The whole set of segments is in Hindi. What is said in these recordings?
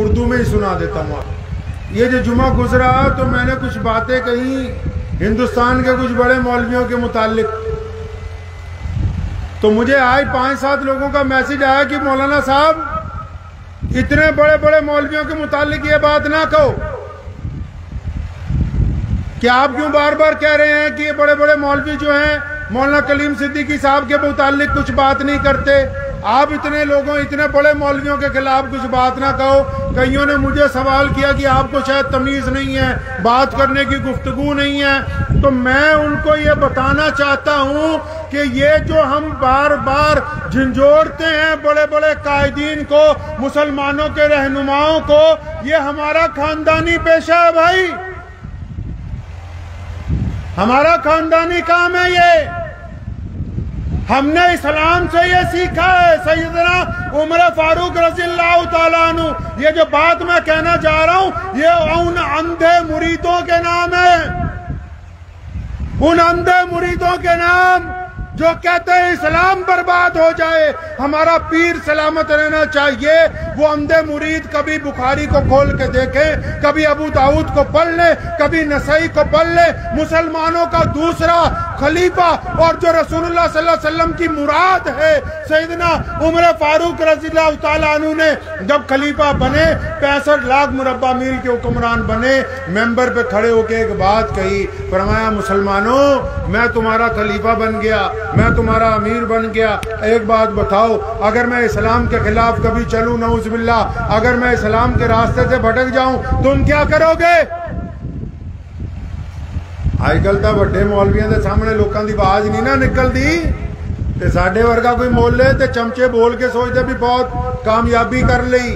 उर्दू में ही सुना देता हूँ। ये जो जुमा गुजरा तो मैंने कुछ बातें कही हिंदुस्तान के कुछ बड़े मौलवियों के मुतालिक, तो मुझे आज 5-7 लोगों का मैसेज आया कि मौलाना साहब इतने बड़े बड़े मौलवियों के मुतालिक ये बात ना कहो, कि आप क्यों बार बार कह रहे हैं कि ये बड़े बड़े मौलवी जो हैं मौलाना कलीम सिद्दीकी साहब के मुतालिक कुछ बात नहीं करते, आप इतने लोगों इतने बड़े मौलवियों के खिलाफ कुछ बात ना कहो। कईयों ने मुझे सवाल किया कि आपको शायद तमीज नहीं है, बात करने की गुफ्तगू नहीं है। तो मैं उनको ये बताना चाहता हूं कि ये जो हम बार बार झंझोड़ते हैं बड़े बड़े कायदीन को, मुसलमानों के रहनुमाओं को, ये हमारा खानदानी पेशा है भाई, हमारा खानदानी काम है ये। हमने इस्लाम से ये सीखा है। सैयदना उमर फारूक रज़ियल्लाहु ताला अन्हु, ये जो बात मैं कहना जा रहा हूं ये उन अंधे मुरीदों के नाम है, उन अंधे मुरीदों के नाम जो कहते हैं इस्लाम बर्बाद हो जाए, हमारा पीर सलामत रहना चाहिए। वो अंधे मुरीद कभी बुखारी को खोल के देखे, कभी अबू दाऊद को पढ़ ले, कभी नसई को पढ़ ले। मुसलमानों का दूसरा खलीफा और जो रसूलुल्लाह सल्लल्लाहु अलैहि वसल्लम की मुराद है, सैयदना उमर फारूक रज़ियल्लाहु ताला अन्हु ने जब खलीफा बने, 65 लाख मुरब्बा मील के हुक्मरान बने, मेंबर पे खड़े होके एक बात कही, फरमाया मुसलमानों मैं तुम्हारा खलीफा बन गया, मैं तुम्हारा अमीर बन गया, एक बात बताओ अगर मैं इस्लाम के खिलाफ कभी चलूं, नऊज़ुबिल्लाह, अगर मैं इस्लाम के रास्ते से भटक जाऊं तुम क्या करोगे? आजकल तो बड़े मौलवियों के सामने लोगों की आवाज नहीं ना निकलती, ते साडे वर्गा कोई मोले ते चमचे बोल के सोचते भी बहुत कामयाबी कर ली।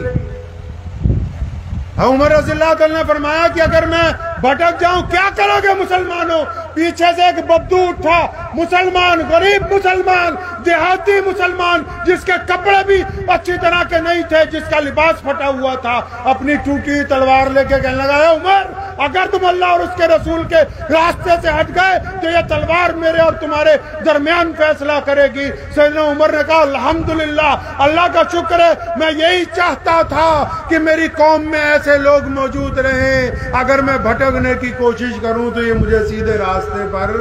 उमर रज़ियल्लाहु ताला ने फरमाया कि अगर मैं भटक जाऊं क्या करोगे मुसलमानों? पीछे से एक बद्दू उठा, मुसलमान, गरीब मुसलमान, देहाती मुसलमान, जिसके कपड़े भी अच्छी तरह के नहीं थे, जिसका लिबास फटा हुआ था, अपनी टूटी तलवार लेके कहने लगा, उमर अगर तुम अल्लाह और उसके रसूल के रास्ते से हट गए तो यह तलवार मेरे और तुम्हारे दरमियान फैसला करेगी। सैयदना उमर ने कहा अल्हम्दुलिल्लाह, अल्लाह का शुक्र है, मैं यही चाहता था कि मेरी कौम में ऐसे लोग मौजूद रहें, अगर मैं भटकने की कोशिश करूं तो ये मुझे सीधे रास्ते पर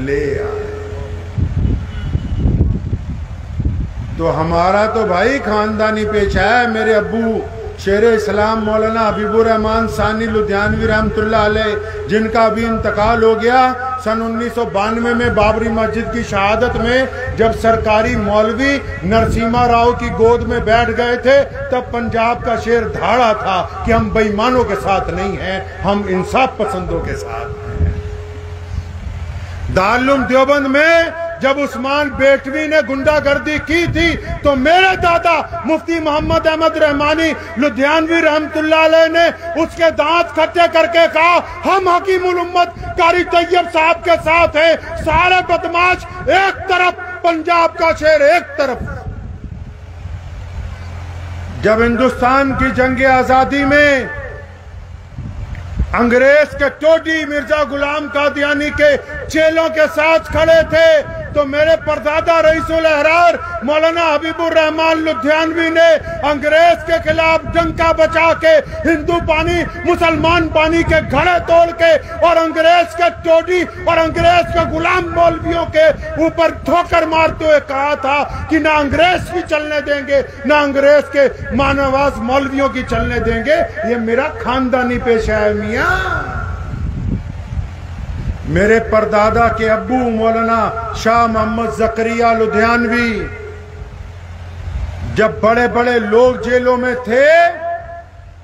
ले आए। तो हमारा तो भाई खानदानी पेशा है। मेरे अब्बू शेरे इस्लाम मौलाना हबीबुर रहमान सानी लुधियानवी रहमतुल्लाह अलैह, जिनका अभी इंतकाल हो गया सन 1992 में बाबरी मस्जिद की शहादत में, जब सरकारी मौलवी नरसिम्हा राव की गोद में बैठ गए थे, तब पंजाब का शेर धाड़ा था कि हम बेईमानों के साथ नहीं हैं, हम इंसाफ पसंदों के साथ हैं। दारुल उलूम देवबंद में जब उस्मान बेटवी ने गुंडागर्दी की थी तो मेरे दादा मुफ्ती मोहम्मद अहमद रहमानी लुधियानवी रहमतुल्लाह अलैह ने उसके दांत खट्टे करके कहा, हम हकीमुल उम्मत कारी तैयब साहब के साथ हैं, सारे बदमाश एक तरफ, पंजाब का शेर एक तरफ। जब हिंदुस्तान की जंग आजादी में अंग्रेज के टोडी मिर्जा गुलाम कादियानी के चेलों के साथ खड़े थे, तो मेरे परदादा रईसुल अहरार मौलाना हबीबुर रहमान लुधियानवी ने अंग्रेज के खिलाफ डंका बचा के हिंदू पानी मुसलमान पानी के घड़े तोड़ के और अंग्रेज के टोडी और अंग्रेज के गुलाम मौलवियों के ऊपर ठोकर मारते हुए कहा था कि ना अंग्रेज की चलने देंगे, ना अंग्रेज के मानवास मौलवियों की चलने देंगे। ये मेरा खानदानी पेशा है मियां। मेरे परदादा के अब्बू मौलाना शाह मोहम्मद जकरिया लुधियानवी, जब बड़े बड़े लोग जेलों में थे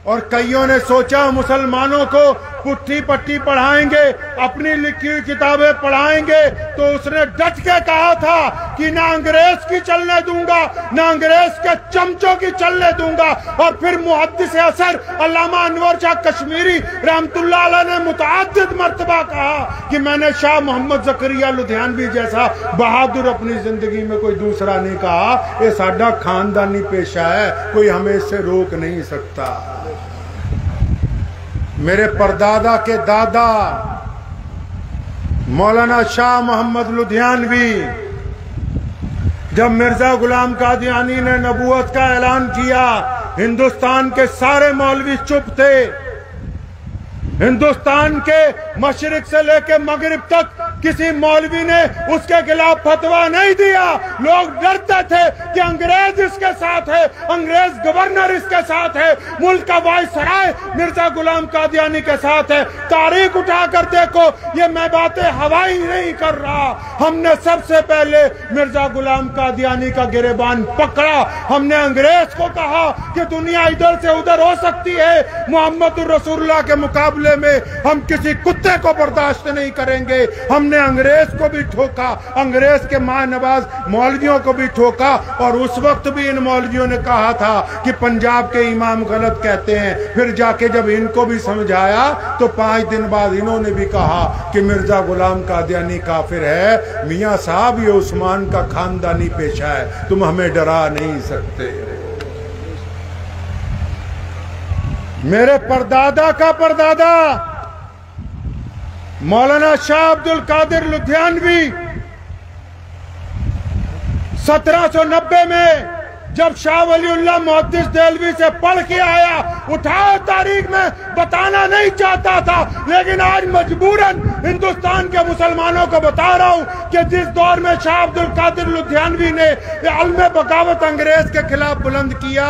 और कईयों ने सोचा मुसलमानों को पुट्ठी पट्टी पढ़ाएंगे, अपनी लिखी हुई किताबें पढ़ाएंगे, तो उसने डट के कहा था कि ना अंग्रेज की चलने दूंगा, ना अंग्रेज के चमचों की चलने दूंगा। और फिर मुहद्दिस असर अल्लामा अनवर शाह कश्मीरी रहमतुल्लाह अलैह ने मुतअद्दिद मर्तबा कहा कि मैंने शाह मोहम्मद जकरिया लुधियानवी जैसा बहादुर अपनी जिंदगी में कोई दूसरा नहीं कहा। ये साडा खानदानी पेशा है, कोई हमें इससे रोक नहीं सकता। मेरे परदादा के दादा मौलाना शाह मोहम्मद लुधियानवी, जब मिर्जा गुलाम कादियानी ने नबूवत का ऐलान किया हिंदुस्तान के सारे मौलवी चुप थे। हिंदुस्तान के मशरिक से लेकर मगरिब तक किसी मौलवी ने उसके खिलाफ फतवा नहीं दिया। लोग डरते थे कि अंग्रेज इसके साथ है, अंग्रेज गवर्नर इसके साथ है, मुल्क का वायसराय मिर्जा गुलाम कादियानी के साथ है। तारीख उठाकर देखो, ये मैं बातें हवाई नहीं कर रहा। हमने सबसे पहले मिर्जा गुलाम कादियानी का गिरेबान पकड़ा। हमने अंग्रेज को कहा कि दुनिया इधर से उधर हो सकती है, मोहम्मद रसूलुल्लाह के मुकाबले में हम किसी कुत्ते को बर्दाश्त नहीं करेंगे। हमने अंग्रेज को भी ठोका, अंग्रेज के मां नवाज मौलवियों को भी ठोका। और उस वक्त भी इन मौलवियों ने कहा था कि पंजाब के इमाम गलत कहते हैं। फिर जाके जब इनको भी समझाया तो 5 दिन बाद इन्होंने भी कहा कि मिर्जा गुलाम कादियानी काफिर है। मियां साहब, ये उस्मान का खानदानी पेशा है, तुम हमें डरा नहीं सकते। मेरे परदादा का परदादा मौलाना शाह अब्दुल कादिर लुधियानवी 1790 में जब शाह वलीउल्लाह मुहद्दिस देहलवी से पढ़ के आया, उठाओ तारीख में बताना नहीं चाहता था, लेकिन आज मजबूरन हिंदुस्तान के मुसलमानों को बता रहा हूं कि जिस दौर में शाह अब्दुल कादिर लुधियानवी ने अलमे बगावत अंग्रेज के खिलाफ बुलंद किया,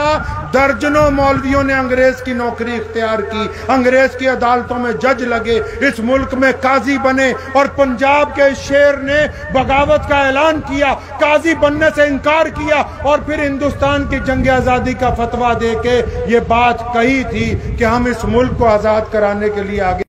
दर्जनों मौलवियों ने अंग्रेज की नौकरी इख्तियार की, अंग्रेज की अदालतों में जज लगे, इस मुल्क में काजी बने। और पंजाब के शेर ने बगावत का ऐलान किया, काजी बनने से इनकार किया और फिर हिंदुस्तान की जंग आजादी का फतवा देके ये बात कही थी कि हम इस मुल्क को आजाद कराने के लिए आगे